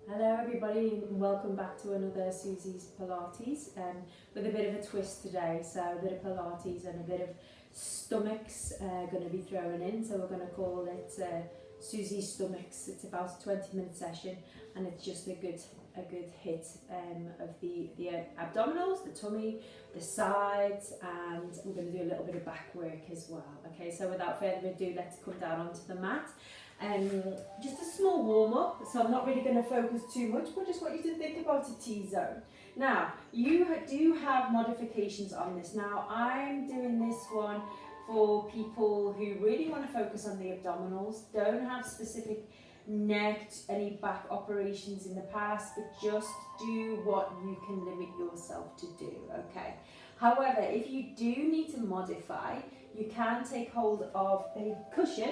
Hello everybody and welcome back to another Suzi's Pilates with a bit of a twist today. So a bit of Pilates and a bit of stomachs going to be thrown in. So we're going to call it Suzi's Stomachs. It's about a 20-minute session and it's just a good hit of the abdominals, the tummy, the sides, and we're going to do a little bit of back work as well. Okay, so without further ado, let's come down onto the mat. Just a small warm-up, so I'm not really going to focus too much, but just want you to think about a T-zone. Now, you do have modifications on this. Now, I'm doing this one for people who really want to focus on the abdominals, don't have specific neck, any back operations in the past, but just do what you can limit yourself to do, okay? However, if you do need to modify, you can take hold of a cushion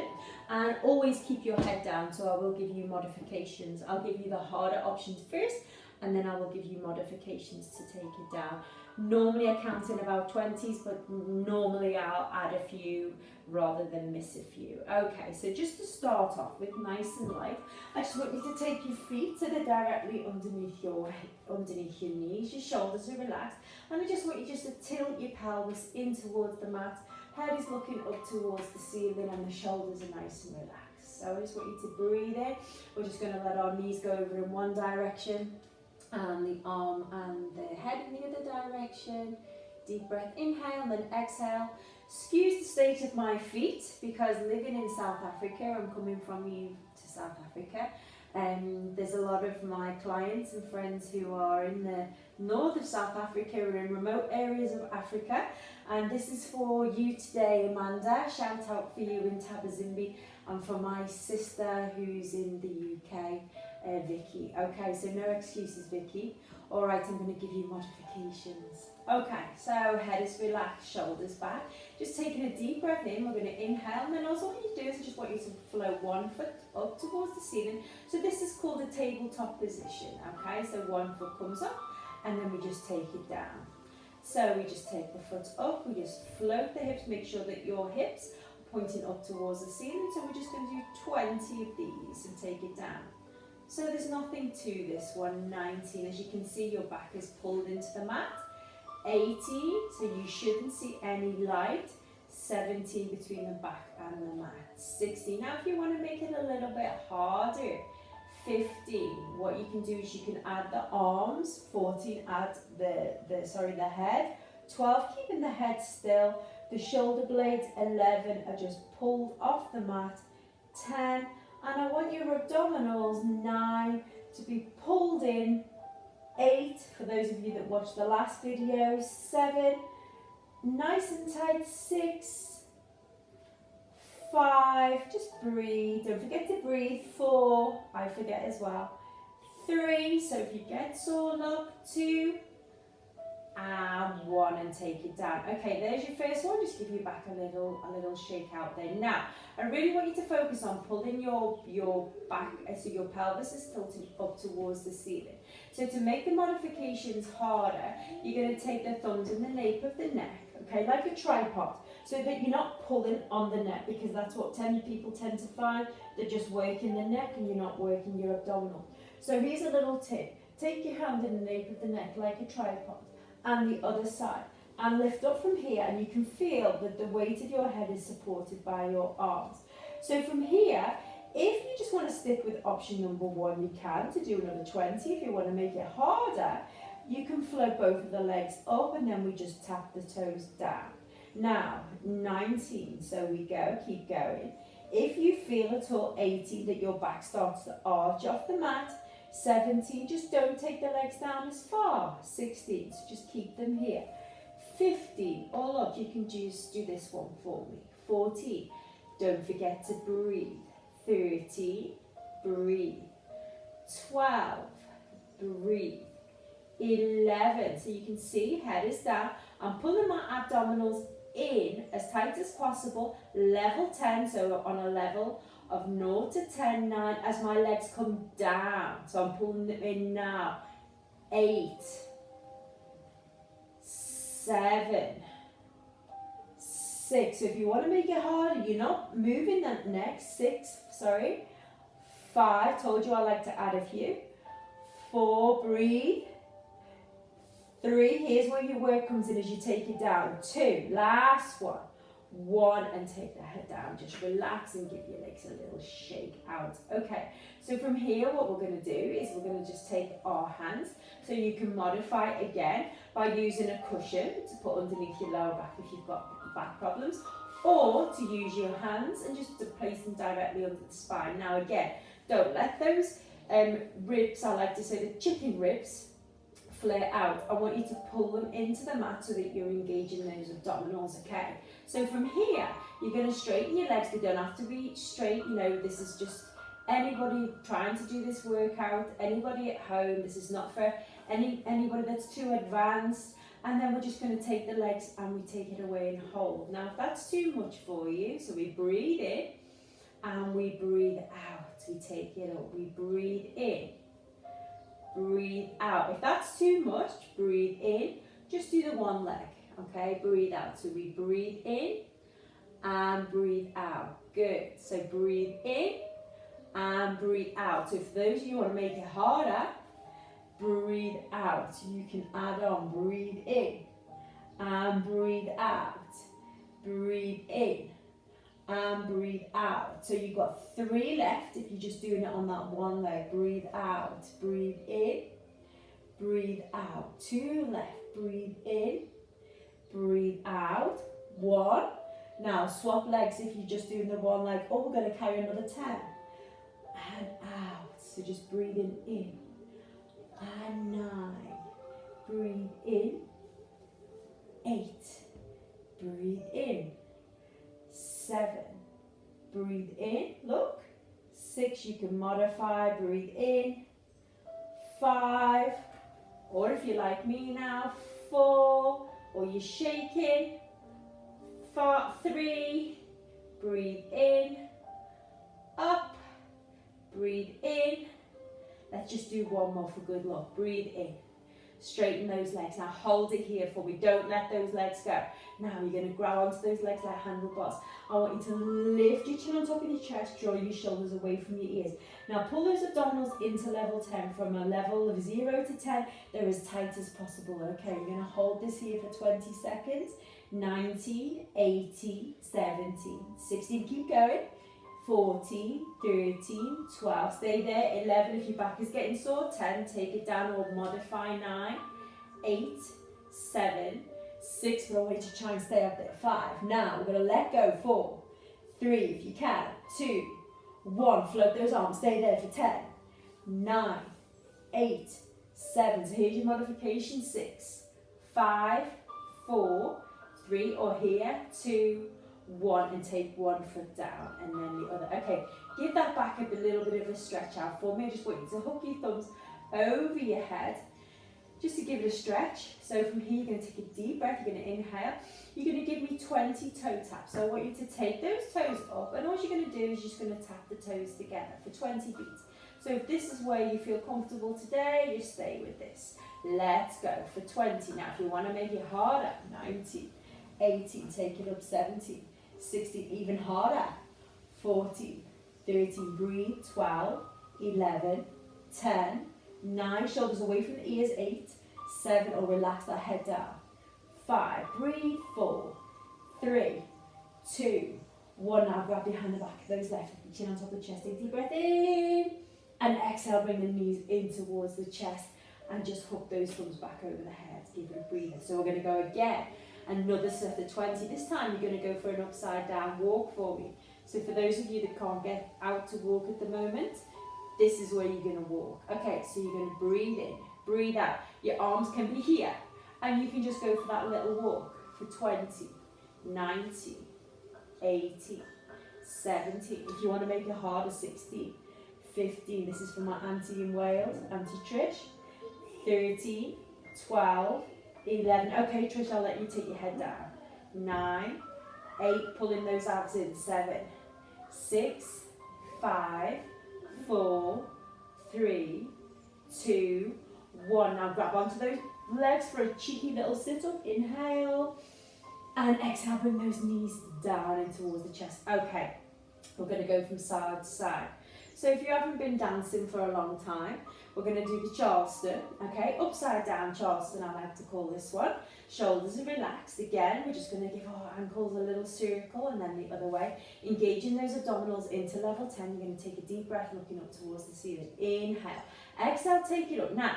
and always keep your head down. So I will give you modifications. I'll give you the harder options first and then I will give you modifications to take it down. Normally I count in about 20s, but normally I'll add a few rather than miss a few. Okay, so just to start off with nice and light, I just want you to take your feet so they're directly underneath your knees, your shoulders are relaxed, and I just want you just to tilt your pelvis in towards the mat. Head is looking up towards the ceiling and the shoulders are nice and relaxed. So I just want you to breathe in. We're just going to let our knees go over in one direction and the arm and the head in the other direction. Deep breath, inhale and then exhale. Excuse the state of my feet because living in South Africa, I'm coming from you to South Africa. There's a lot of my clients and friends who are in the north of South Africa or in remote areas of Africa, and this is for you today, Amanda. Shout out for you in Tabazimbi, and for my sister who's in the UK, Vicky. Okay, so no excuses, Vicky. All right, I'm going to give you modifications. Okay, so head is relaxed, shoulders back. Just taking a deep breath in, we're going to inhale, and then also what you do is I just want you to float one foot up towards the ceiling. So this is called a tabletop position, okay? So one foot comes up, and then we just take it down. So we just take the foot up, we just float the hips, make sure that your hips are pointing up towards the ceiling. So we're just going to do 20 of these and take it down. So there's nothing to this one. 19, as you can see, your back is pulled into the mat. 18, so you shouldn't see any light. 17 between the back and the mat. 16, now if you want to make it a little bit harder. 15, what you can do is you can add the arms. 14, add the head. 12, keeping the head still. The shoulder blades. 11 are just pulled off the mat. 10, and I want your abdominals. 9 to be pulled in. 8, for those of you that watched the last video. 7, nice and tight. 6, 5, just breathe, don't forget to breathe. 4, I forget as well. 3, so if you get sore, look. 2, and 1, and take it down. Okay, there's your first one. Just give your back a little shake out there. Now, I really want you to focus on pulling your back, so your pelvis is tilted up towards the ceiling. So to make the modifications harder, you're going to take the thumbs in the nape of the neck, okay, like a tripod, so that you're not pulling on the neck, because that's what people tend to find. They're just working the neck and you're not working your abdominal. So here's a little tip. Take your hand in the nape of the neck like a tripod, and the other side, and lift up from here, and you can feel that the weight of your head is supported by your arms. So from here, if you just want to stick with option number 1, you can, to do another 20. If you want to make it harder, you can float both of the legs up, and then we just tap the toes down. Now, 19, so we go, keep going. If you feel at all, 18, that your back starts to arch off the mat. 17, just don't take the legs down as far. 16, so just keep them here. 15, oh look, you can just do this one for me. 14, don't forget to breathe. 13, breathe. 12, breathe. 11, so you can see head is down. I'm pulling my abdominals in as tight as possible. Level 10, so on a level of 0 to 10, 9, as my legs come down. So I'm pulling them in now. 8, 7, 6. So if you want to make it harder, you're not moving that neck. 6, sorry. 5, told you I like to add a few. 4, breathe. 3, here's where your work comes in as you take it down. 2, last one. 1, and take the head down. Just relax and give your legs a little shake out. Okay, so from here what we're going to do is we're going to just take our hands. So you can modify again by using a cushion to put underneath your lower back if you've got back problems, or to use your hands and just to place them directly under the spine. Now again, don't let those ribs, I like to say the chicken ribs, flare out. I want you to pull them into the mat so that you're engaging those abdominals, okay? So from here, you're going to straighten your legs. They don't have to be straight, you know, this is just anybody trying to do this workout, anybody at home. This is not for anybody that's too advanced. And then we're just going to take the legs and we take it away and hold. Now, if that's too much for you, so we breathe in and we breathe out. We take it up, we breathe in. Breathe out. If that's too much, breathe in. Just do the one leg, okay? Breathe out. So we breathe in and breathe out. Good. So breathe in and breathe out. So for those of you who want to make it harder, breathe out. You can add on. Breathe in and breathe out. Breathe in and breathe out. So you've got 3 left if you're just doing it on that one leg. Breathe out, breathe in, breathe out. 2 left, breathe in, breathe out. 1. Now swap legs if you're just doing the one leg. Oh, we're going to carry another 10 and out. So just breathing in and 9. Breathe in, 8. Breathe in. 7, breathe in, look. 6, you can modify, breathe in. 5, or if you're like me now, 4, or you're shaking. 3, breathe in, up, breathe in. Let's just do one more for good luck. Breathe in. Straighten those legs. Now hold it here for me. Don't let those legs go. Now you're going to grab onto those legs like handlebars. I want you to lift your chin on top of your chest, draw your shoulders away from your ears. Now pull those abdominals into level 10. From a level of 0 to 10, they're as tight as possible. Okay, you're going to hold this here for 20 seconds. 19, 18, 17, 16, keep going. 14, 13, 12, stay there. 11, if your back is getting sore. 10, take it down or modify. 9, 8, 7, 6, but I want you to try and stay up there. 5, now we're going to let go. 4, 3, if you can. 2, 1, float those arms, stay there for 10, 9, 8, 7, so here's your modification. 6, 5, 4, 3, or here, 2, 1, and take one foot down and then the other. Okay, give that back a little bit of a stretch out for me. I just want you to hook your thumbs over your head just to give it a stretch. So from here, you're going to take a deep breath. You're going to inhale. You're going to give me 20 toe taps. So I want you to take those toes up, and all you're going to do is you're just going to tap the toes together for 20 beats. So if this is where you feel comfortable today, just stay with this. Let's go for 20. Now if you want to make it harder, 19, 18, take it up. 17, 16, even harder. 14, 13, breathe. 12, 11, 10, 9, shoulders away from the ears. 8, 7, or relax that head down. 5, breathe. 4, 3, 2, 1. Now grab behind the back of those legs, put your chin on top of the chest. Take a deep breath in, and exhale, bring the knees in towards the chest, and just hook those thumbs back over the head. Give it a breather. So we're going to go again. Another set of 20. This time you're going to go for an upside down walk for me. So for those of you that can't get out to walk at the moment, this is where you're going to walk. Okay, so you're going to breathe in, breathe out. Your arms can be here, and you can just go for that little walk for 20, 19, 18, 17. If you want to make it harder, 16, 15. This is for my auntie in Wales, Auntie Trish. 13, 12, 11. Okay, Trish, I'll let you take your head down. 9, 8, pulling those abs in. 7, 6, 5, 4, 3, 2, 1. Now grab onto those legs for a cheeky little sit-up. Inhale, and exhale, bring those knees down in towards the chest. Okay, we're going to go from side to side. So if you haven't been dancing for a long time, we're going to do the Charleston, okay? Upside down Charleston, I like to call this one. Shoulders are relaxed. Again, we're just going to give our ankles a little circle and then the other way. Engaging those abdominals into level 10. You're going to take a deep breath, looking up towards the ceiling. Inhale. Exhale, take it up. Now,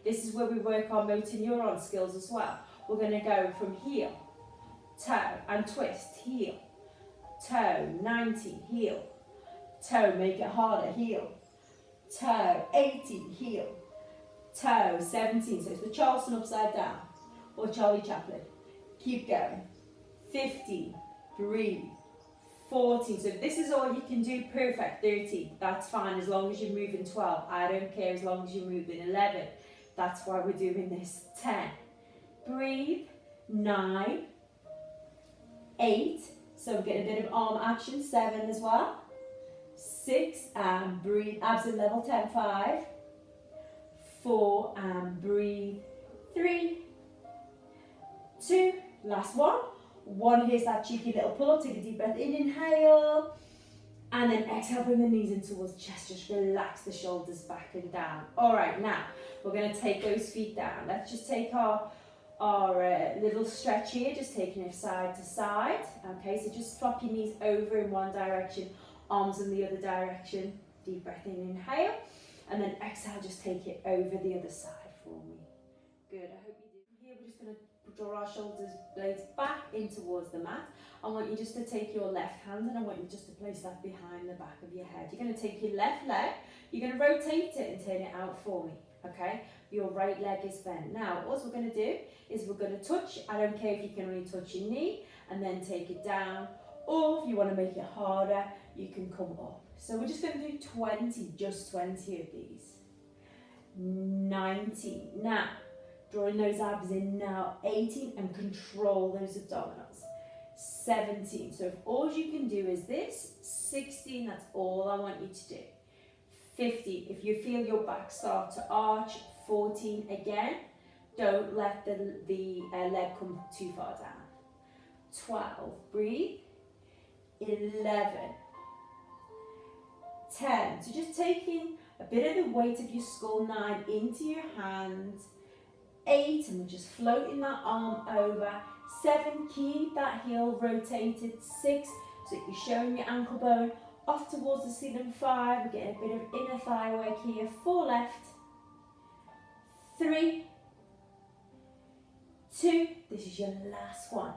this is where we work our motor neuron skills as well. We're going to go from heel, toe, and twist, heel, toe, 90, heel, toe, make it harder, heel, toe, 80, heel, toe, 17, so it's the Charleston upside down, or Charlie Chaplin. Keep going. 15, breathe. 14, so this is all you can do, perfect. 13, that's fine as long as you're moving. 12, I don't care as long as you're moving. 11, that's why we're doing this. 10, breathe. 9, 8, so we're getting a bit of arm action. 7 as well. 6, and breathe, abs at level 10. 5, 4, and breathe. 3, 2, last one. 1, here's that cheeky little pull up. Take a deep breath in, inhale, and then exhale, bring the knees in towards the chest. Just relax the shoulders back and down. All right, now we're going to take those feet down. Let's just take our little stretch here, just taking it side to side. Okay, so just flop your knees over in one direction, arms in the other direction. Deep breath in, inhale, and then exhale, just take it over the other side for me. Good, I hope you did. Here we're just going to draw our shoulders blades back in towards the mat. I want you just to take your left hand and I want you just to place that behind the back of your head. You're going to take your left leg, you're going to rotate it and turn it out for me, okay? Your right leg is bent. Now, what we're going to do is we're going to touch, I don't care if you can only touch your knee, and then take it down, or if you want to make it harder, you can come up. So we're just going to do 20, just 20 of these. 19. Now, drawing those abs in now. 18, and control those abdominals. 17, so if all you can do is this. 16, that's all I want you to do. 15, if you feel your back start to arch. 14, again, don't let the leg come too far down. 12, breathe. 11, 10, so just taking a bit of the weight of your skull. 9, into your hand. 8, and we're just floating that arm over. 7, keep that heel rotated. 6, so you're showing your ankle bone off towards the ceiling. 5, we're getting a bit of inner thigh work here. 4 left. 3, 2, this is your last one.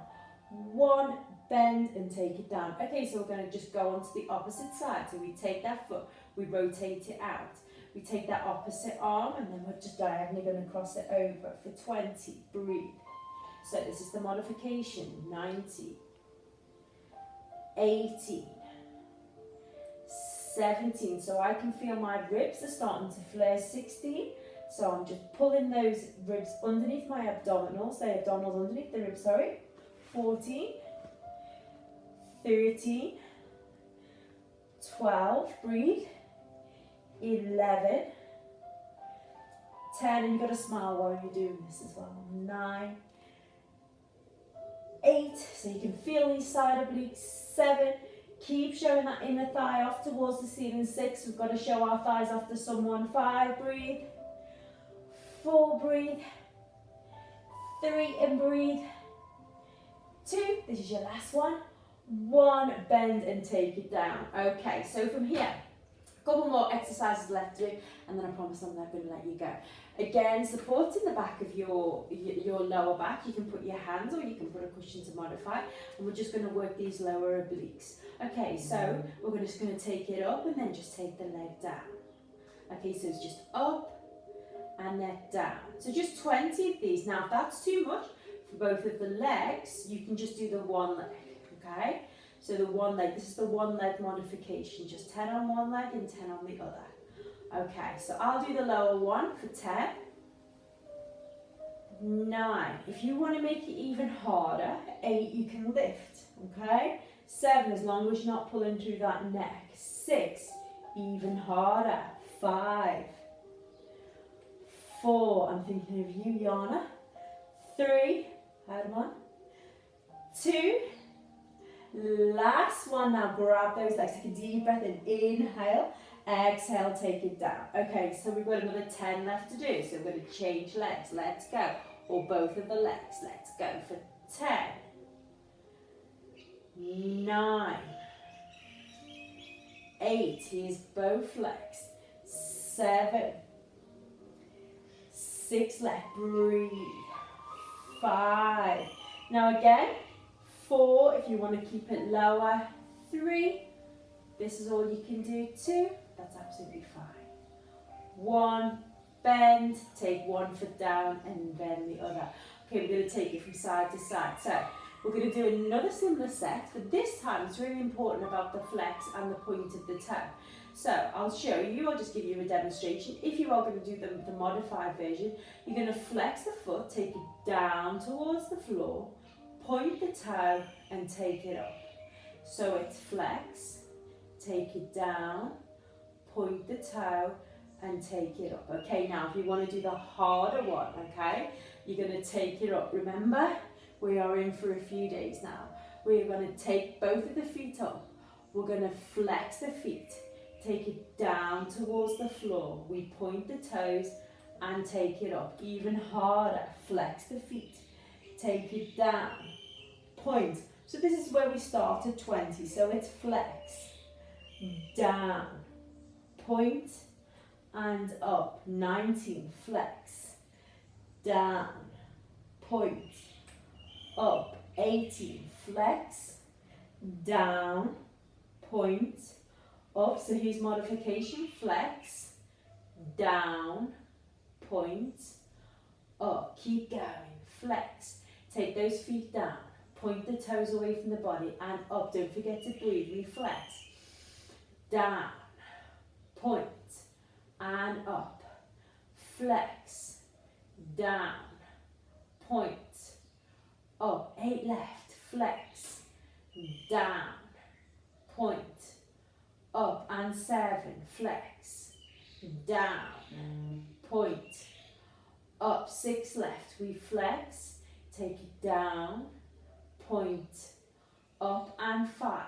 1, bend and take it down. Okay, so we're going to just go on to the opposite side. So we take that foot, we rotate it out. We take that opposite arm and then we're just diagonally going to cross it over for 20. Breathe. So this is the modification. 90, 18, 17. So I can feel my ribs are starting to flare. 16. So I'm just pulling those ribs underneath my abdominals. The abdominals underneath the ribs, sorry. 14, 13, 12, breathe. 11, 10, and you've got to smile while you're doing this as well. 9, 8, so you can feel these side obliques. 7, keep showing that inner thigh off towards the ceiling. 6, we've got to show our thighs off to someone. 5, breathe. 4, breathe. 3, and breathe. 2, this is your last one. 1, bend and take it down. Okay, so from here, couple more exercises left to do, and then I promise I'm not going to let you go. Again, supporting the back of your lower back. You can put your hands or you can put a cushion to modify, and we're just going to work these lower obliques. Okay, so we're just going to take it up and then just take the leg down. Okay, so it's just up and then down. So just 20 of these. Now, if that's too much for both of the legs, you can just do the one leg, okay? So the one leg, this is the one leg modification, just 10 on one leg and 10 on the other. Okay, so I'll do the lower one for 10. 9, if you want to make it even harder. 8, you can lift, okay? 7, as long as you're not pulling through that neck. 6, even harder. 5, 4, I'm thinking of you, Yana. 3, add 1, 2, last one. Now grab those legs, take a deep breath in, inhale, Exhale, take it down. Okay, so we've got another 10 left to do. So we're going to change legs. Let's go. Or both of the legs. Let's go for 10, 9, 8. Here's both legs. 7, 6 left. Breathe. 5. Now again, 4 if you want to keep it lower. 3. This is all you can do. 2. That's absolutely fine. 1. Bend. Take one foot down and then the other. Okay, we're going to take it from side to side. So we're going to do another similar set, but this time it's really important about the flex and the point of the toe. So I'll show you, I'll just give you a demonstration. If you are going to do the modified version, you're going to flex the foot, take it down towards the floor, point the toe and take it up. So it's flex, take it down, point the toe and take it up. Okay, now if you want to do the harder one, okay, you're going to take it up. Remember, we are in for a few days now. We're going to take both of the feet up. We're going to flex the feet. Take it down towards the floor. We point the toes and take it up. Even harder. Flex the feet. Take it down. Point. So this is where we start at 20. So it's flex. Down. Point. And up. 19. Flex. Down. Point. Up. 18. Flex. Down. Point. Up, so here's modification, flex, down, point, up, keep going, flex, take those feet down, point the toes away from the body and up, don't forget to breathe, reflex, down, point, and up, flex, down, point, up, 8 left, flex, down, point, up and 7, flex, down, point, up, 6 left, we flex, take it down, point, up and 5,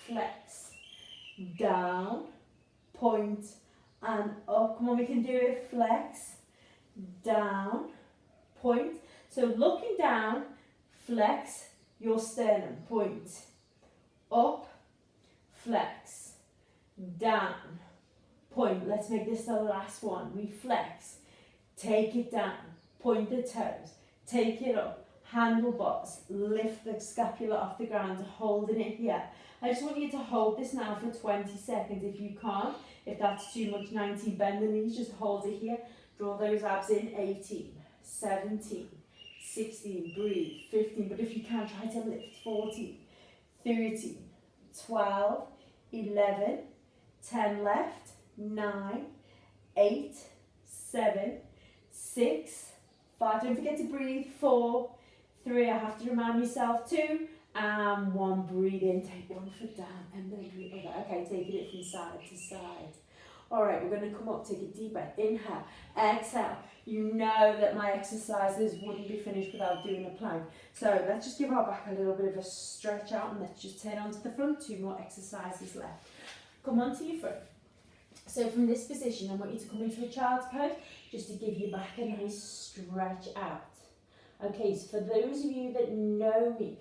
flex, down, point and up. Come on, we can do it, flex, down, point. So looking down, flex your sternum, point, up, flex, down, point. Let's make this the last one. We flex, take it down, point the toes, take it up, handlebars, lift the scapula off the ground, holding it here. I just want you to hold this now for 20 seconds. If you can't, if that's too much, 19, bend the knees, just hold it here. Draw those abs in, 18, 17, 16, breathe, 15, but if you can, try to lift, 14, 13, 12, 11, 10 left, 9, 8, 7, 6, 5, don't forget to breathe, 4, 3, I have to remind myself, 2, and 1, breathe in, take one foot down, and then the other. Okay, taking it from side to side. All right, we're going to come up, take a deep breath, inhale, exhale. You know that my exercises wouldn't be finished without doing a plank. So let's just give our back a little bit of a stretch out, and let's just turn onto the front, 2 more exercises left. Come onto your front. So from this position, I want you to come into a child's pose, just to give your back a nice stretch out. Okay, so for those of you that know me,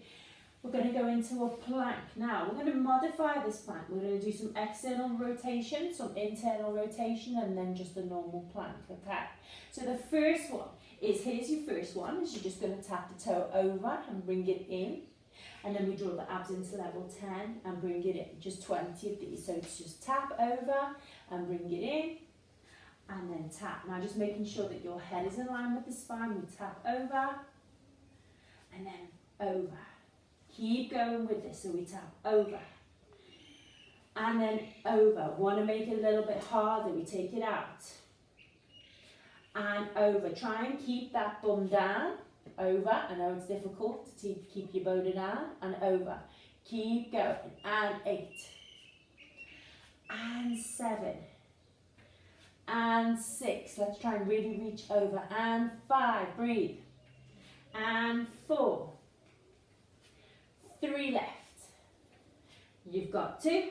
we're going to go into a plank. Now, we're going to modify this plank. We're going to do some external rotation, some internal rotation, and then just a normal plank, okay? So the first one is, here's your first one, is you're just going to tap the toe over and bring it in. And then we draw the abs into level 10 and bring it in, just 20 of these. So it's just tap over and bring it in, and then tap. Now just making sure that your head is in line with the spine, we tap over, and then over. Keep going with this, so we tap over, and then over. Want to make it a little bit harder, we take it out, and over. Try and keep that bum down. Over, I know it's difficult to keep your boulder down, and over. Keep going, and 8, and 7, and 6. Let's try and really reach over, and 5, breathe, and 4, 3 left. You've got 2,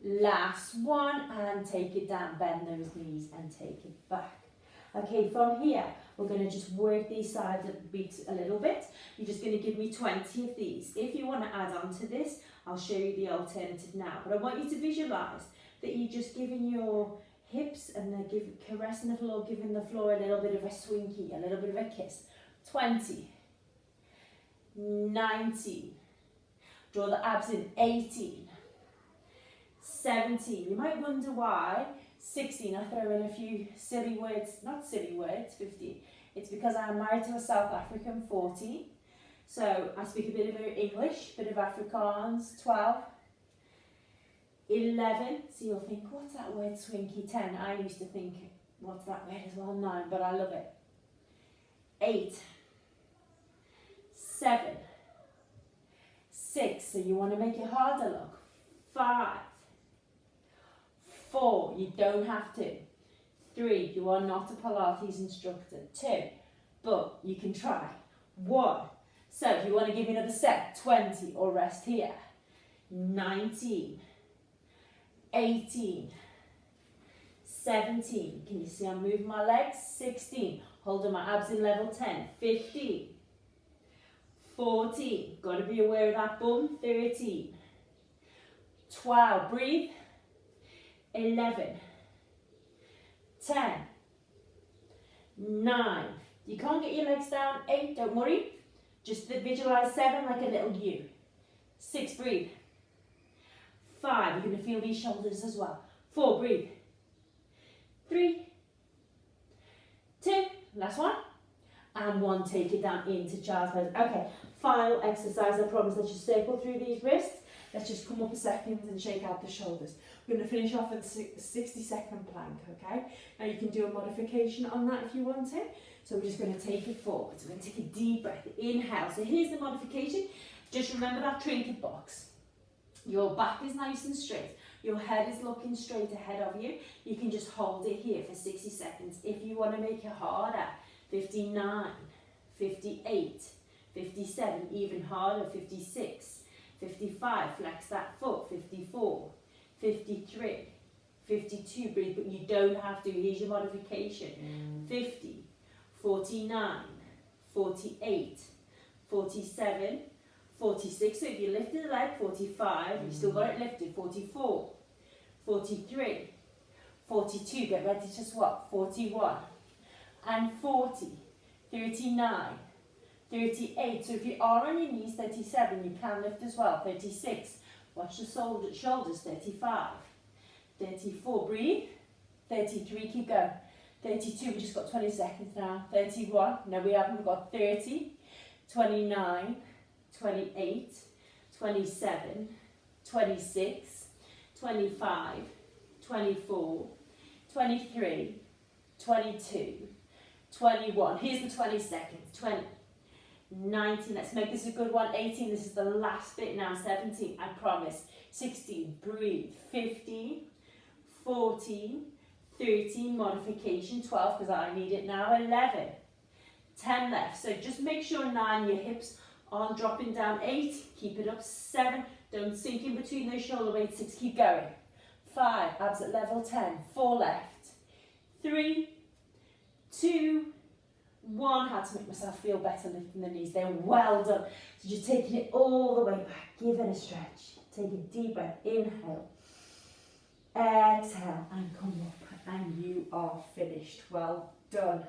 Last one, and take it down, bend those knees and take it back. Okay, from here, we're going to just work these sides of the beat a little bit. You're just going to give me 20 of these. If you want to add on to this, I'll show you the alternative now. But I want you to visualise that you're just giving your hips and they're caressing the floor, giving the floor a little bit of a swinky, a little bit of a kiss. 20, 19, draw the abs in, 18, 17, you might wonder why, 16, I throw in a few silly words, not silly words, 15, it's because I'm married to a South African, 14, so I speak a bit of English, a bit of Afrikaans, 12, 11, so you'll think, what's that word, swinky? 10, I used to think, what's that word as well, 9, but I love it. 8, 7, 6, so you want to make it harder, look. 5, 4, you don't have to. 3, you are not a Pilates instructor. 2, but you can try. 1, so if you want to give me another set, 20, or rest here. 19, 18, 17, can you see I'm moving my legs? 16, holding my abs in level 10. 15, 14, got to be aware of that bum. 13, 12, breathe. 11, 10, 9, you can't get your legs down. 8, don't worry, just visualise 7 like a little U. 6, breathe. 5, you're going to feel these shoulders as well. 4, breathe. 3, 2, last one, and 1, take it down into child's pose. Okay, final exercise, I promise. Let's just circle through these wrists. Let's just come up a second and shake out the shoulders. We're going to finish off with a 60-second plank, okay? Now you can do a modification on that if you want to. So we're just going to take it forward. So we're going to take a deep breath. Inhale. So here's the modification. Just remember that trinket box. Your back is nice and straight. Your head is looking straight ahead of you. You can just hold it here for 60 seconds. If you want to make it harder, 59, 58, 57, even harder, 56. 55, flex that foot. 54, 53, 52, breathe, but you don't have to. Here's your modification. 50, 49, 48, 47, 46, so if you lifted the leg, 45, you still got it lifted. 44, 43, 42, get ready to swap. 41, and 40, 39, 38, so if you are on your knees, 37, you can lift as well. 36, watch the shoulders. 35, 34, breathe. 33, keep going. 32, we just got 20 seconds now. 31, no we haven't, we've got 30, 29, 28, 27, 26, 25, 24, 23, 22, 21, here's the 20 seconds. 20, 19, let's make this a good one. 18, this is the last bit now. 17, I promise. 16, breathe. 15, 14, 13, modification. 12, because I need it now. 11, 10 left. So just make sure 9, your hips aren't dropping down. 8, keep it up. 7, don't sink in between those shoulder blades. 6, keep going. 5, abs at level 10. 4 left. 3, 2, 1, had to make myself feel better lifting the knees. They're well done. So just taking it all the way back. Give it a stretch. Take a deep breath. Inhale. Exhale. And come up. And you are finished. Well done.